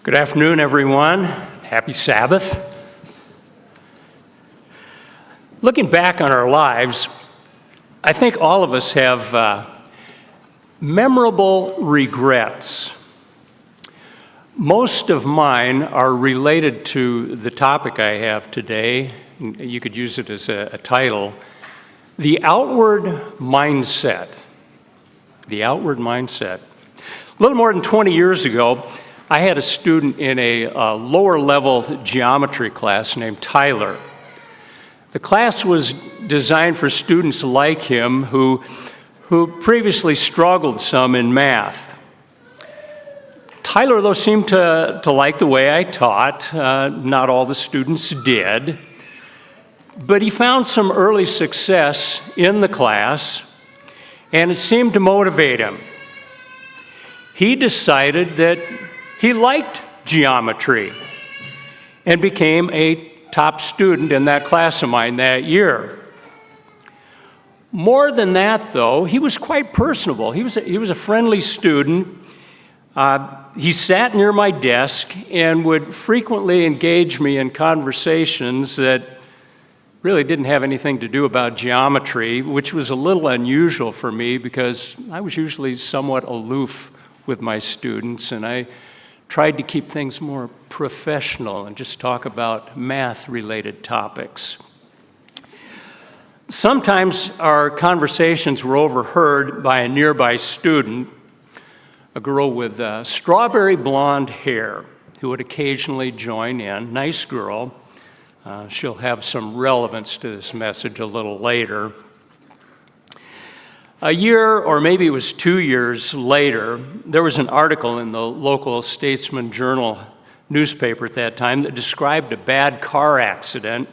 Good afternoon, everyone. Happy Sabbath. Looking back on our lives, I think all of us have memorable regrets. Most of mine are related to the topic I have today. You could use it as a title. The outward mindset. The outward mindset. A little more than 20 years ago, I had a student in a lower level geometry class named Tyler. The class was designed for students like him who previously struggled some in math. Tyler, though, seemed to like the way I taught. Not all the students did. But he found some early success in the class, and it seemed to motivate him. He decided that he liked geometry and became a top student in that class of mine that year. More than that, though, he was quite personable. He was a friendly student. He sat near my desk and would frequently engage me in conversations that really didn't have anything to do about geometry, which was a little unusual for me because I was usually somewhat aloof with my students, and I tried to keep things more professional and just talk about math-related topics. Sometimes our conversations were overheard by a nearby student, a girl with strawberry blonde hair who would occasionally join in. Nice girl. She'll have some relevance to this message a little later. A year, or maybe it was 2 years later, there was an article in the local Statesman Journal newspaper at that time that described a bad car accident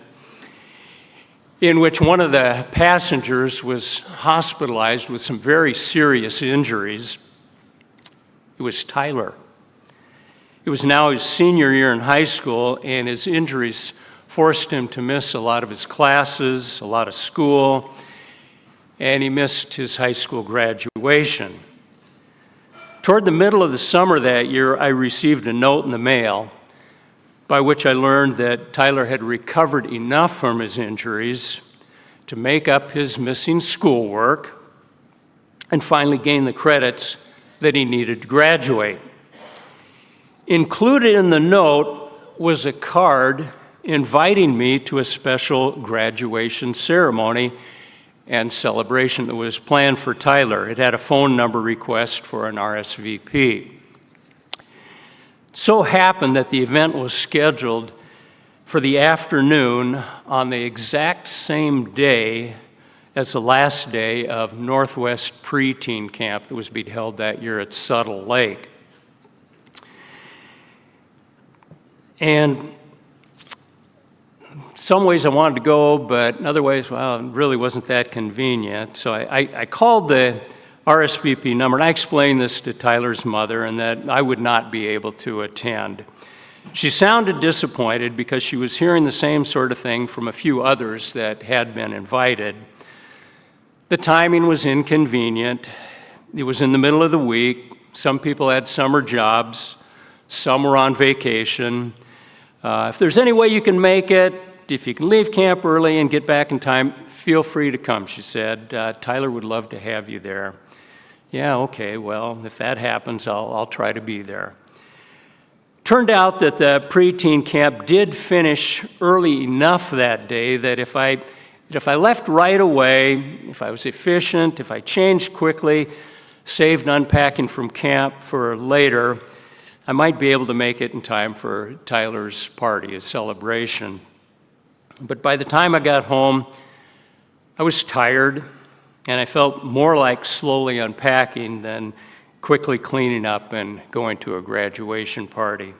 in which one of the passengers was hospitalized with some very serious injuries. It was Tyler. It was now his senior year in high school, and his injuries forced him to miss a lot of his classes, a lot of school, and he missed his high school graduation. Toward the middle of the summer that year, I received a note in the mail by which I learned that Tyler had recovered enough from his injuries to make up his missing schoolwork and finally gain the credits that he needed to graduate. Included in the note was a card inviting me to a special graduation ceremony and celebration that was planned for Tyler. It had a phone number request for an RSVP. It so happened that the event was scheduled for the afternoon on the exact same day as the last day of Northwest Preteen Camp that was being held that year at Subtle Lake. And some ways I wanted to go, but in other ways, well, it really wasn't that convenient. So I called the RSVP number, and I explained this to Tyler's mother and that I would not be able to attend. She sounded disappointed because she was hearing the same sort of thing from a few others that had been invited. The timing was inconvenient. It was in the middle of the week. Some people had summer jobs. Some were on vacation. If there's any way you can make it, if you can leave camp early and get back in time, feel free to come, she said. Tyler would love to have you there. Yeah, okay, well, if that happens, I'll try to be there. Turned out that the preteen camp did finish early enough that day that if I left right away, if I was efficient, if I changed quickly, saved unpacking from camp for later, I might be able to make it in time for Tyler's party, his celebration. But by the time I got home, I was tired, and I felt more like slowly unpacking than quickly cleaning up and going to a graduation party.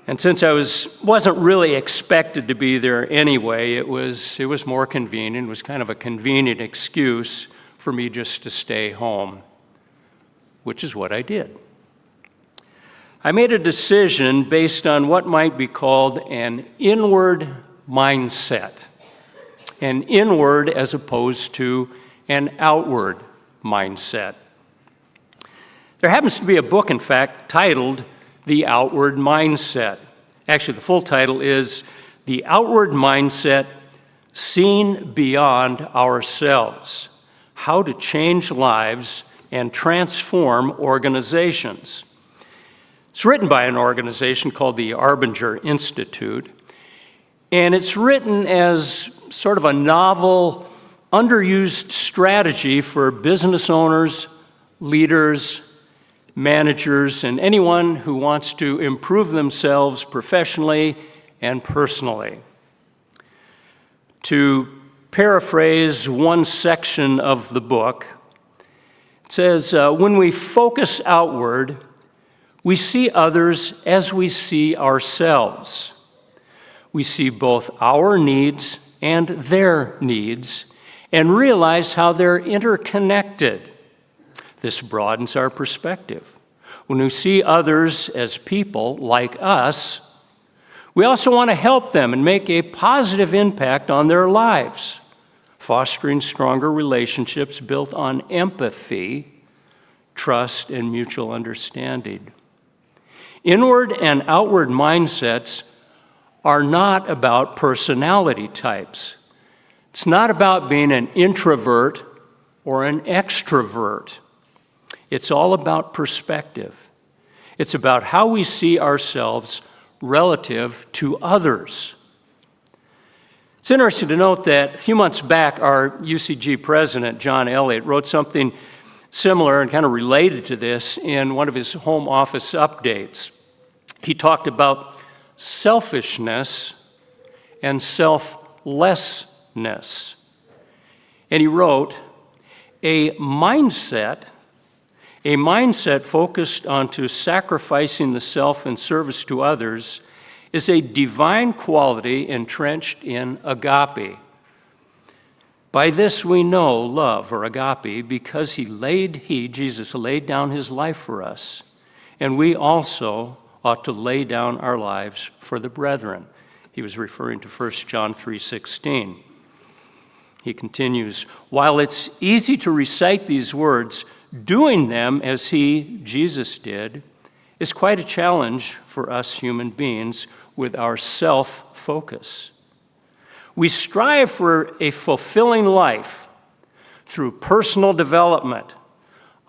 And since I wasn't really expected to be there anyway, it was more convenient. It was kind of a convenient excuse for me just to stay home, which is what I did. I made a decision based on what might be called an inward mindset. An inward as opposed to an outward mindset. There happens to be a book, in fact, titled the outward mindset. Actually, the full title is The Outward Mindset Seen Beyond Ourselves: How to Change Lives and Transform Organizations. It's written by an organization called the Arbinger Institute, and it's written as sort of a novel, underused strategy for business owners, leaders, managers, and anyone who wants to improve themselves professionally and personally. To paraphrase one section of the book, it says, when we focus outward, we see others as we see ourselves. We see both our needs and their needs and realize how they're interconnected. This broadens our perspective. When we see others as people like us, we also want to help them and make a positive impact on their lives, fostering stronger relationships built on empathy, trust, and mutual understanding. Inward and outward mindsets are not about personality types. It's not about being an introvert or an extrovert. It's all about perspective. It's about how we see ourselves relative to others. It's interesting to note that a few months back, our UCG president, John Elliott, wrote something similar and kind of related to this in one of his home office updates. He talked about selfishness and selflessness. And he wrote, a mindset focused onto sacrificing the self in service to others is a divine quality entrenched in agape. By this we know love, or agape, because Jesus laid down his life for us, and we also ought to lay down our lives for the brethren. He was referring to 1 John 3:16. He continues, while it's easy to recite these words, doing them as Jesus did, is quite a challenge for us human beings with our self-focus. We strive for a fulfilling life through personal development,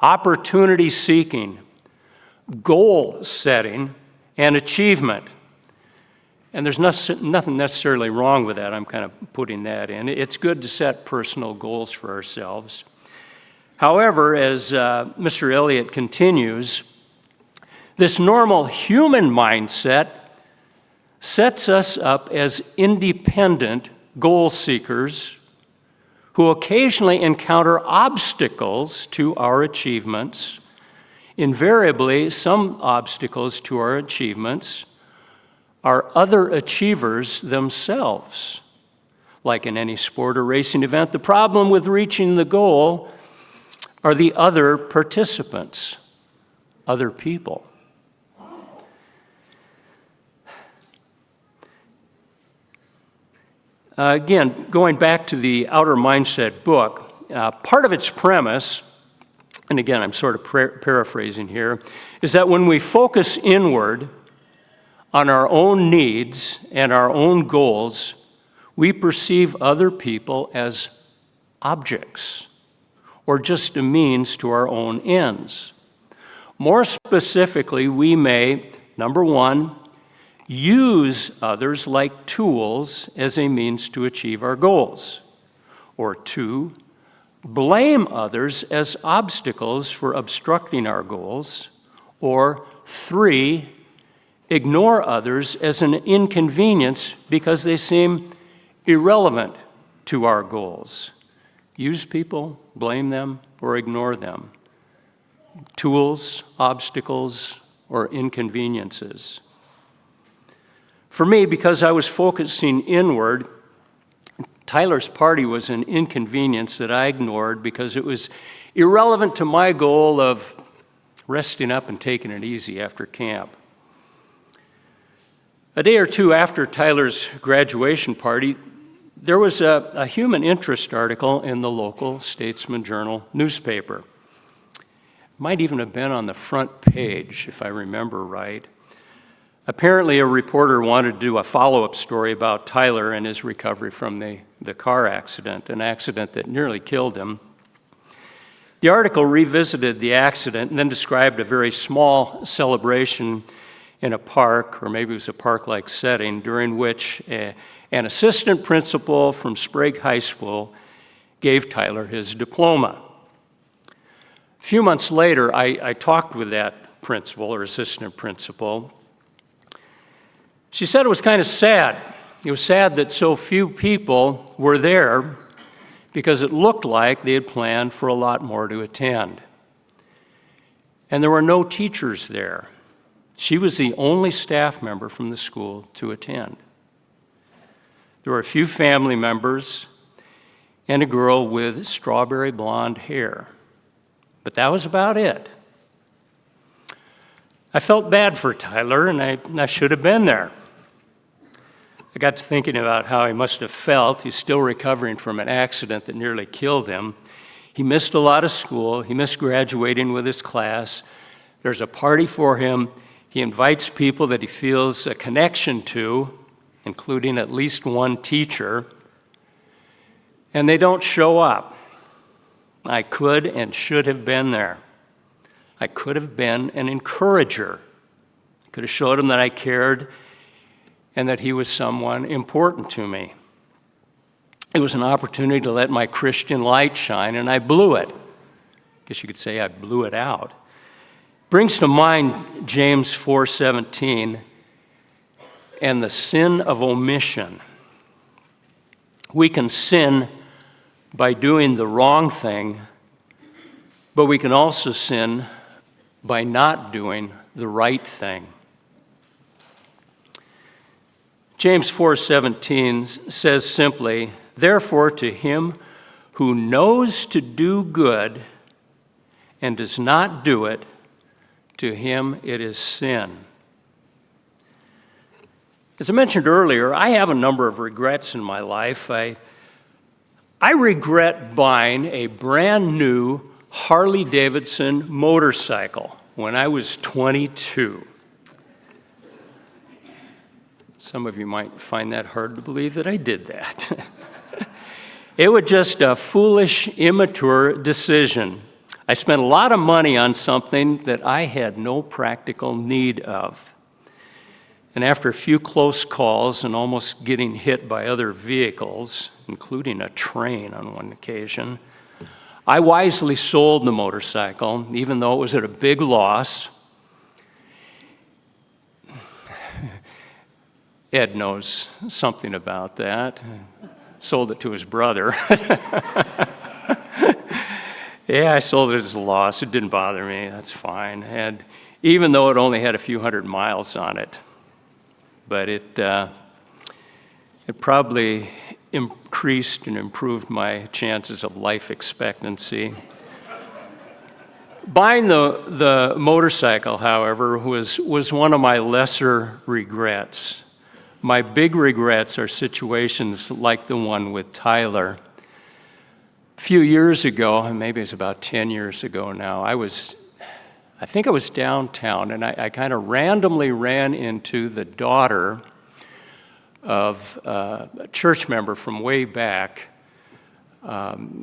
opportunity seeking, goal setting, and achievement. And there's nothing necessarily wrong with that. I'm kind of putting that in. It's good to set personal goals for ourselves. However, as Mr. Elliott continues, this normal human mindset sets us up as independent goal seekers who occasionally encounter obstacles to our achievements. Invariably, some obstacles to our achievements are other achievers themselves. Like in any sport or racing event, the problem with reaching the goal are the other participants, other people. Again, going back to the Outer Mindset book, part of its premise, and again, I'm sort of paraphrasing here, is that when we focus inward on our own needs and our own goals, we perceive other people as objects or just a means to our own ends. More specifically, we may, number one, use others like tools as a means to achieve our goals. Or two, blame others as obstacles for obstructing our goals. Or three, ignore others as an inconvenience because they seem irrelevant to our goals. Use people, blame them, or ignore them. Tools, obstacles, or inconveniences. For me, because I was focusing inward, Tyler's party was an inconvenience that I ignored because it was irrelevant to my goal of resting up and taking it easy after camp. A day or two after Tyler's graduation party, there was a human interest article in the local Statesman Journal newspaper. Might even have been on the front page, if I remember right. Apparently, a reporter wanted to do a follow-up story about Tyler and his recovery from the car accident, an accident that nearly killed him. The article revisited the accident and then described a very small celebration in a park, or maybe it was a park-like setting, during which an assistant principal from Sprague High School gave Tyler his diploma. A few months later, I talked with that principal or assistant principal. She said it was kind of sad. It was sad that so few people were there because it looked like they had planned for a lot more to attend. And there were no teachers there. She was the only staff member from the school to attend. There were a few family members and a girl with strawberry blonde hair. But that was about it. I felt bad for Tyler, and I should have been there. I got to thinking about how he must have felt. He's still recovering from an accident that nearly killed him. He missed a lot of school. He missed graduating with his class. There's a party for him. He invites people that he feels a connection to, including at least one teacher, and they don't show up. I could and should have been there. I could have been an encourager. Could have showed him that I cared and that he was someone important to me. It was an opportunity to let my Christian light shine, and I blew it. I guess you could say I blew it out. Brings to mind James 4:17 and the sin of omission. We can sin by doing the wrong thing, but we can also sin by not doing the right thing. James 4:17 says simply, "Therefore to him who knows to do good and does not do it, to him it is sin." As I mentioned earlier, I have a number of regrets in my life. I regret buying a brand new Harley-Davidson motorcycle when I was 22. Some of you might find that hard to believe that I did that. It was just a foolish, immature decision. I spent a lot of money on something that I had no practical need of. And after a few close calls and almost getting hit by other vehicles, including a train on one occasion, I wisely sold the motorcycle, even though it was at a big loss. Ed knows something about that. Sold it to his brother. Yeah, I sold it as a loss. It didn't bother me. That's fine. And even though it only had a few hundred miles on it, but it probably increased and improved my chances of life expectancy. Buying the motorcycle, however, was one of my lesser regrets. My big regrets are situations like the one with Tyler. A few years ago, maybe it's about 10 years ago now, I think I was downtown, and I kind of randomly ran into the daughter of a church member from way back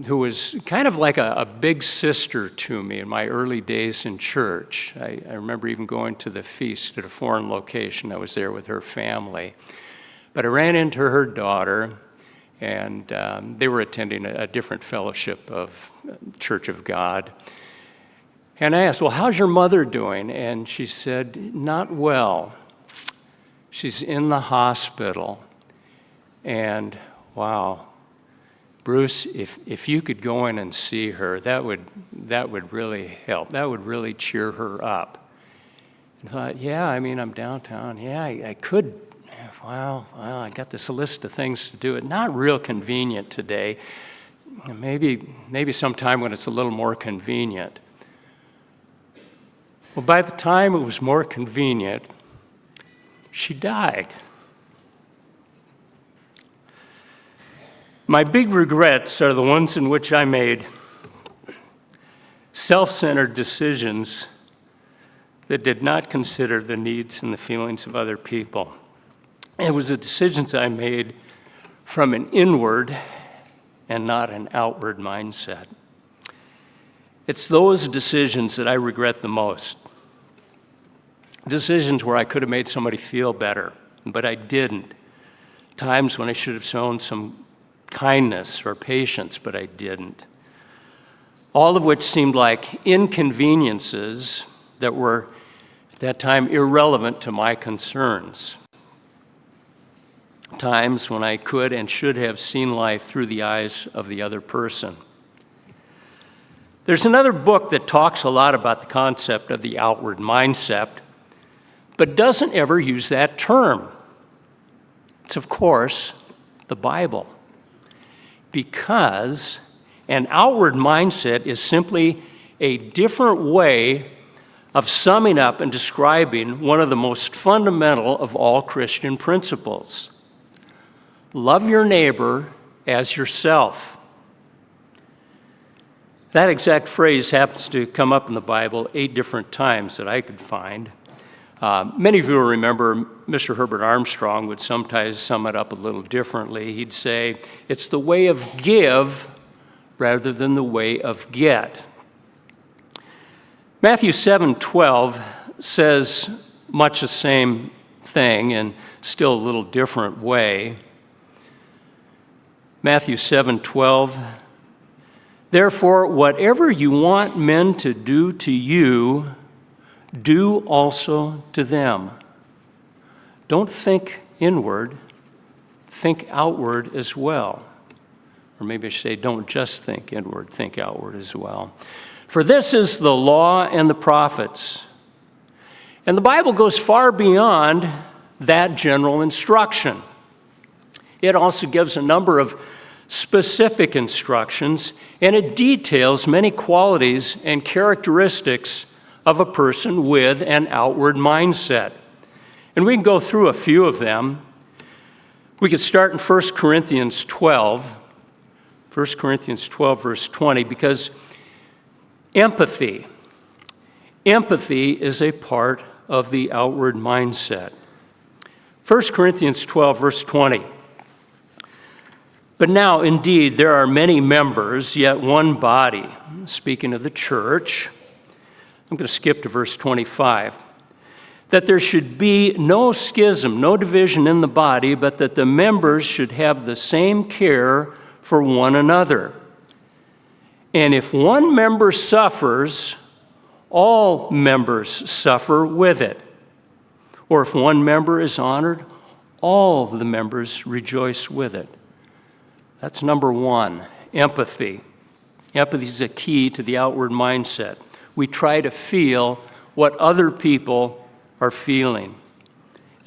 who was kind of like a big sister to me in my early days in church. I remember even going to the feast at a foreign location. I was there with her family. But I ran into her daughter, and they were attending a different fellowship of Church of God. And I asked, "Well, how's your mother doing?" And she said, "Not well. She's in the hospital." And wow, Bruce, if you could go in and see her, that would really help. That would really cheer her up. And I thought, yeah, I mean, I'm downtown. Yeah, I could. Well, I got this list of things to do. It's not real convenient today. Maybe sometime when it's a little more convenient. Well, by the time it was more convenient, she died. My big regrets are the ones in which I made self-centered decisions that did not consider the needs and the feelings of other people. It was the decisions I made from an inward and not an outward mindset. It's those decisions that I regret the most. Decisions where I could have made somebody feel better, but I didn't. Times when I should have shown some kindness or patience, but I didn't. All of which seemed like inconveniences that were, at that time, irrelevant to my concerns. Times when I could and should have seen life through the eyes of the other person. There's another book that talks a lot about the concept of the outward mindset, but doesn't ever use that term. It's, of course, the Bible. Because an outward mindset is simply a different way of summing up and describing one of the most fundamental of all Christian principles. Love your neighbor as yourself. That exact phrase happens to come up in the Bible 8 different times that I could find. Many of you will remember Mr. Herbert Armstrong would sometimes sum it up a little differently. He'd say, it's the way of give rather than the way of get. Matthew 7:12 says much the same thing in still a little different way. Matthew 7:12, therefore, whatever you want men to do to you, do also to them. Don't think inward, think outward as well. Or maybe I should say, don't just think inward, think outward as well. For this is the law and the prophets. And the Bible goes far beyond that general instruction. It also gives a number of specific instructions, and it details many qualities and characteristics of a person with an outward mindset. And we can go through a few of them. We could start in 1 Corinthians 12, verse 20, because empathy is a part of the outward mindset. 1 Corinthians 12, verse 20. But now, indeed, there are many members, yet one body. Speaking of the church, I'm going to skip to verse 25. That there should be no schism, no division in the body, but that the members should have the same care for one another. And if one member suffers, all members suffer with it. Or if one member is honored, all the members rejoice with it. That's number one, empathy. Empathy is a key to the outward mindset. We try to feel what other people are feeling.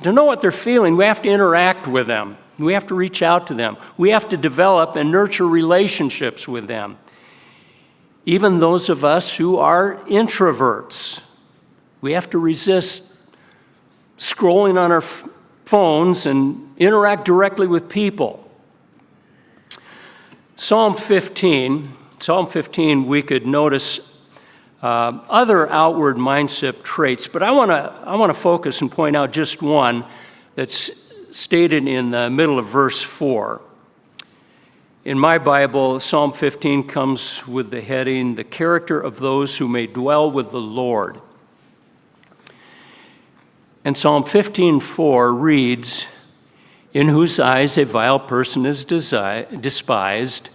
To know what they're feeling, we have to interact with them. We have to reach out to them. We have to develop and nurture relationships with them. Even those of us who are introverts, we have to resist scrolling on our phones and interact directly with people. Psalm 15, we could notice other outward mindset traits, but I want to focus and point out just one that's stated in the middle of verse 4. In my Bible, Psalm 15 comes with the heading, "The character of those who may dwell with the Lord." And Psalm 15:4 reads, "In whose eyes a vile person is despised,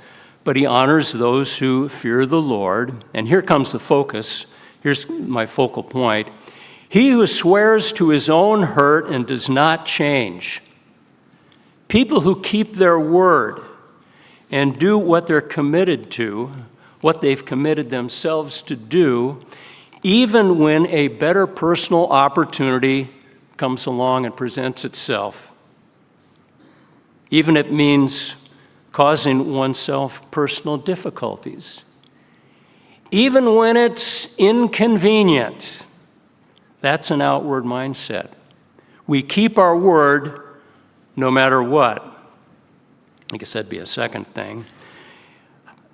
but he honors those who fear the Lord." And here comes the focus. Here's my focal point. "He who swears to his own hurt and does not change." People who keep their word and do what they're committed to, what they've committed themselves to do, even when a better personal opportunity comes along and presents itself. Even if it means causing oneself personal difficulties. Even when it's inconvenient. That's an outward mindset. We keep our word no matter what. I guess that'd be a second thing.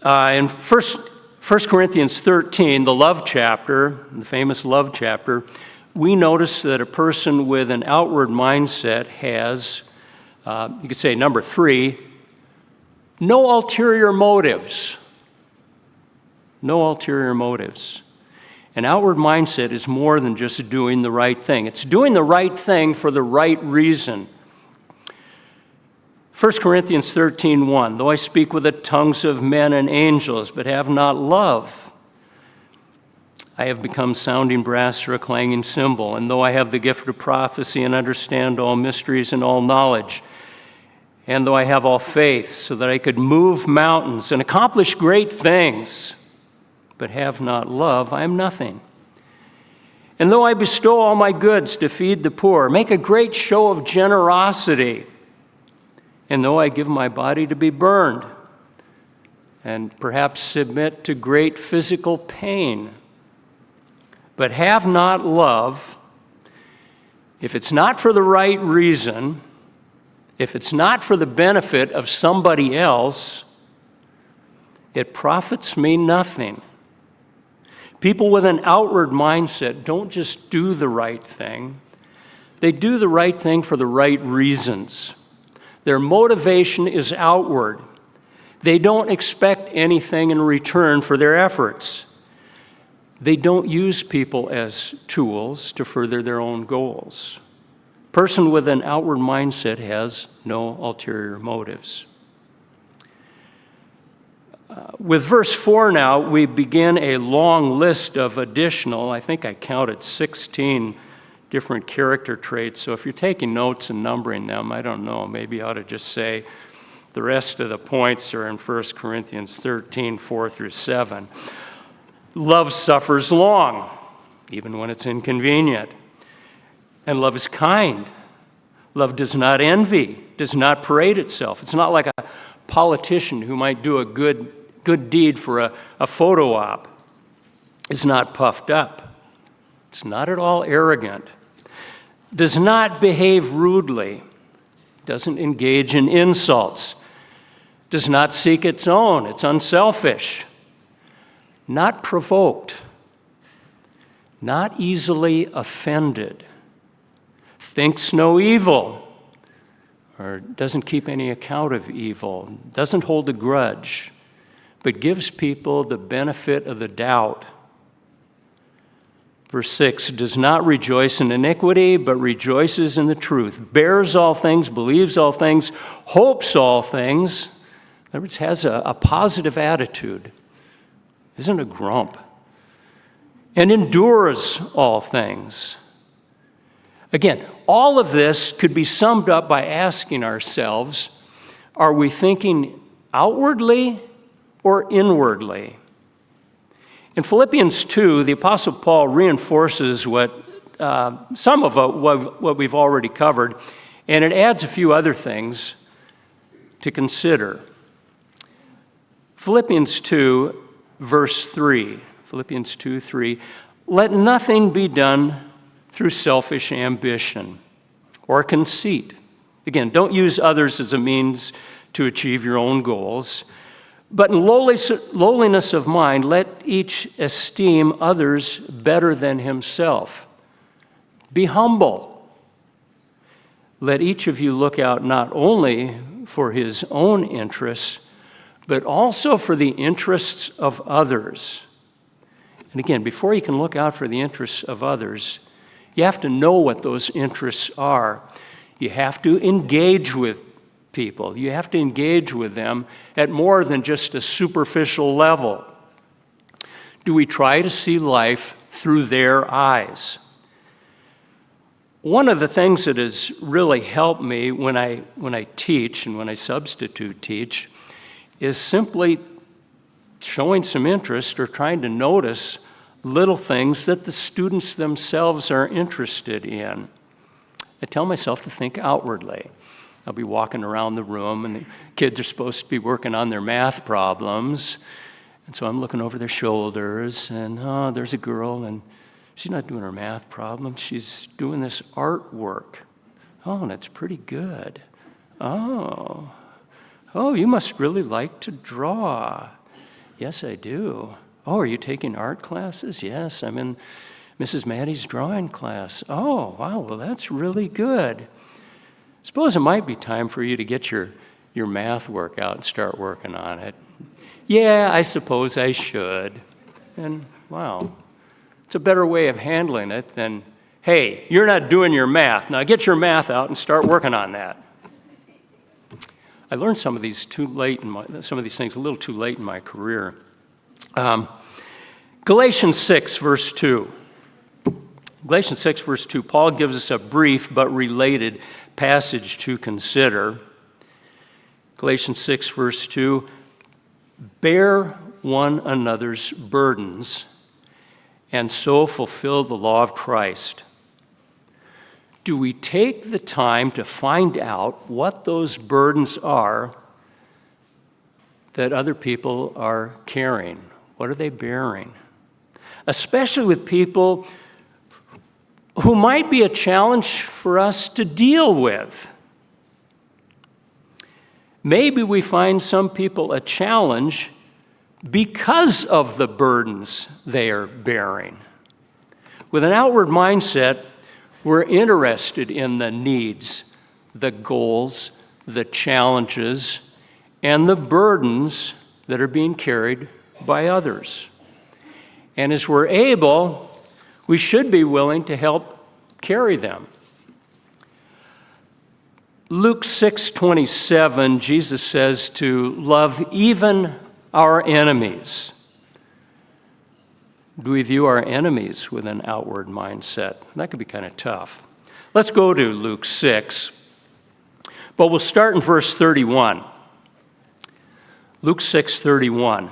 In 1 Corinthians 13, the love chapter, the famous love chapter, we notice that a person with an outward mindset has, you could say number 3, no ulterior motives. No ulterior motives. An outward mindset is more than just doing the right thing. It's doing the right thing for the right reason. 1 Corinthians 13:1, though I speak with the tongues of men and angels, but have not love, I have become sounding brass or a clanging cymbal. And though I have the gift of prophecy and understand all mysteries and all knowledge, and though I have all faith so that I could move mountains and accomplish great things, but have not love, I am nothing. And though I bestow all my goods to feed the poor, make a great show of generosity, and though I give my body to be burned, and perhaps submit to great physical pain, but have not love, if it's not for the right reason, if it's not for the benefit of somebody else, it profits me nothing. People with an outward mindset don't just do the right thing. They do the right thing for the right reasons. Their motivation is outward. They don't expect anything in return for their efforts. They don't use people as tools to further their own goals. A person with an outward mindset has no ulterior motives. With verse 4 now, we begin a long list of additional, I think I counted 16 different character traits. So if you're taking notes and numbering them, I don't know, maybe I ought to just say the rest of the points are in 1 Corinthians 13, 4 through 7. Love suffers long, even when it's inconvenient. And love is kind. Love does not envy, does not parade itself. It's not like a politician who might do a good deed for a photo op. It's not puffed up. It's not at all arrogant. Does not behave rudely. Doesn't engage in insults. Does not seek its own. It's unselfish. Not provoked. Not easily offended. Thinks no evil, or doesn't keep any account of evil. Doesn't hold a grudge, but gives people the benefit of the doubt. Verse 6, does not rejoice in iniquity, but rejoices in the truth. Bears all things, believes all things, hopes all things. In other words, has a positive attitude. Isn't a grump. And endures all things. Again, all of this could be summed up by asking ourselves, are we thinking outwardly or inwardly? In Philippians 2, the Apostle Paul reinforces some of what we've already covered, and it adds a few other things to consider. Philippians 2, verse 3, Philippians 2, 3, let nothing be done through selfish ambition or conceit. Again, don't use others as a means to achieve your own goals. But in lowliness of mind, let each esteem others better than himself. Be humble. Let each of you look out not only for his own interests, but also for the interests of others. And again, before you can look out for the interests of others, you have to know what those interests are. You have to engage with people. You have to engage with them at more than just a superficial level. Do we try to see life through their eyes? One of the things that has really helped me when I teach and when I substitute teach is simply showing some interest or trying to notice little things that the students themselves are interested in. I tell myself to think outwardly. I'll be walking around the room, and the kids are supposed to be working on their math problems. And so I'm looking over their shoulders, and there's a girl, and she's not doing her math problem. She's doing this artwork. Oh, and it's pretty good. Oh, you must really like to draw. Yes, I do. Oh, are you taking art classes? Yes, I'm in Mrs. Maddie's drawing class. Oh, wow, well, that's really good. Suppose it might be time for you to get your math work out and start working on it. Yeah, I suppose I should. And, wow, it's a better way of handling it than, hey, you're not doing your math. Now get your math out and start working on that. I learned some of these things a little too late in my career. Galatians 6, verse 2. Galatians 6, verse 2, Paul gives us a brief but related passage to consider. Galatians 6, verse 2, bear one another's burdens and so fulfill the law of Christ. Do we take the time to find out what those burdens are that other people are carrying? What are they bearing? Especially with people who might be a challenge for us to deal with. Maybe we find some people a challenge because of the burdens they are bearing. With an outward mindset, we're interested in the needs, the goals, the challenges, and the burdens that are being carried by others. And as we're able, we should be willing to help carry them. Luke 6:27, Jesus says to love even our enemies. Do we view our enemies with an outward mindset? That could be kind of tough. Let's go to Luke 6, but we'll start in verse 31. Luke 6:31.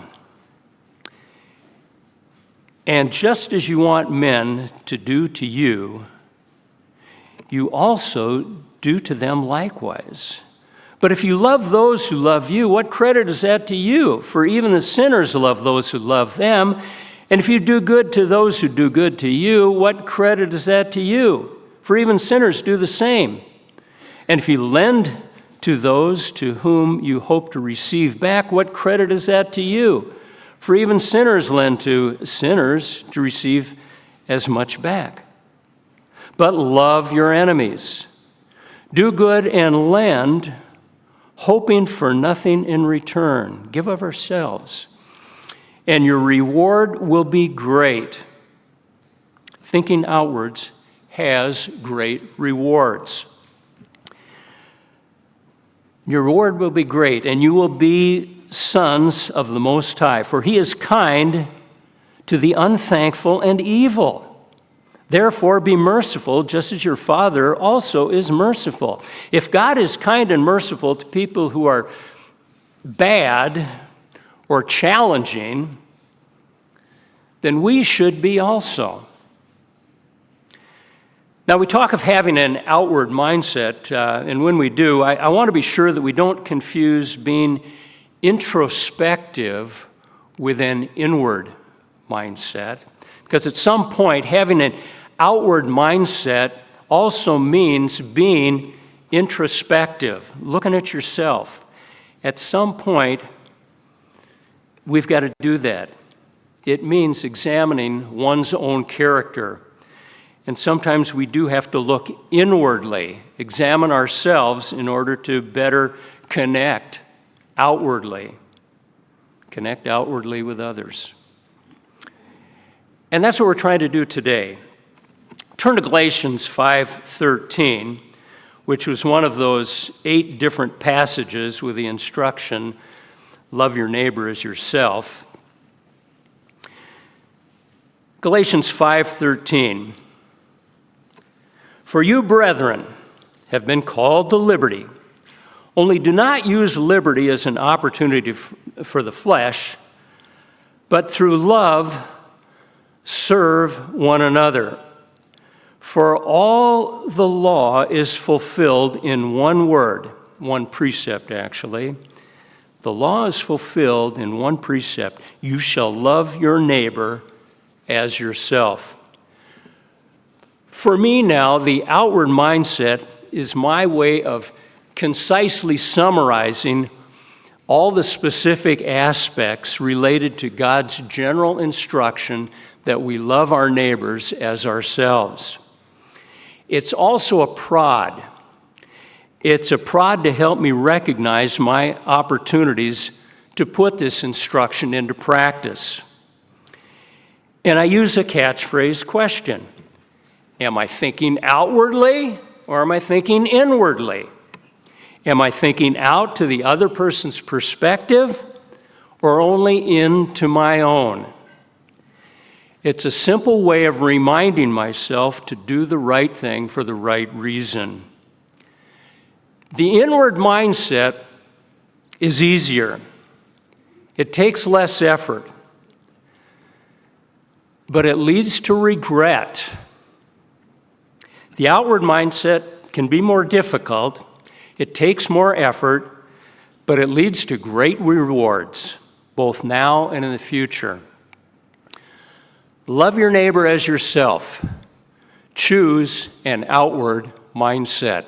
And just as you want men to do to you, you also do to them likewise. But if you love those who love you, what credit is that to you? For even the sinners love those who love them. And if you do good to those who do good to you, what credit is that to you? For even sinners do the same. And if you lend to those to whom you hope to receive back, what credit is that to you? For even sinners lend to sinners to receive as much back. But love your enemies. Do good and lend, hoping for nothing in return. Give of ourselves, and your reward will be great. Thinking outwards has great rewards. Your reward will be great, and you will be sons of the Most High, for he is kind to the unthankful and evil. Therefore, be merciful, just as your Father also is merciful. If God is kind and merciful to people who are bad or challenging, then we should be also. Now, we talk of having an outward mindset, and when we do, I want to be sure that we don't confuse being introspective with an inward mindset, because at some point, having an outward mindset also means being introspective, looking at yourself. At some point, we've got to do that. It means examining one's own character. And sometimes we do have to look inwardly, examine ourselves in order to better connect outwardly with others. And that's what we're trying to do today. Turn to Galatians 5:13, which was one of those 8 different passages with the instruction, love your neighbor as yourself. Galatians 5:13. For you, brethren, have been called to liberty. Only do not use liberty as an opportunity for the flesh, but through love serve one another. For all the law is fulfilled in one word, one precept actually. The law is fulfilled in one precept. You shall love your neighbor as yourself. For me now, the outward mindset is my way of concisely summarizing all the specific aspects related to God's general instruction that we love our neighbors as ourselves. It's also a prod. It's a prod to help me recognize my opportunities to put this instruction into practice. And I use a catchphrase question. Am I thinking outwardly or am I thinking inwardly? Am I thinking out to the other person's perspective or only into my own? It's a simple way of reminding myself to do the right thing for the right reason. The inward mindset is easier. It takes less effort, but it leads to regret. The outward mindset can be more difficult. It takes more effort, but it leads to great rewards, both now and in the future. Love your neighbor as yourself. Choose an outward mindset.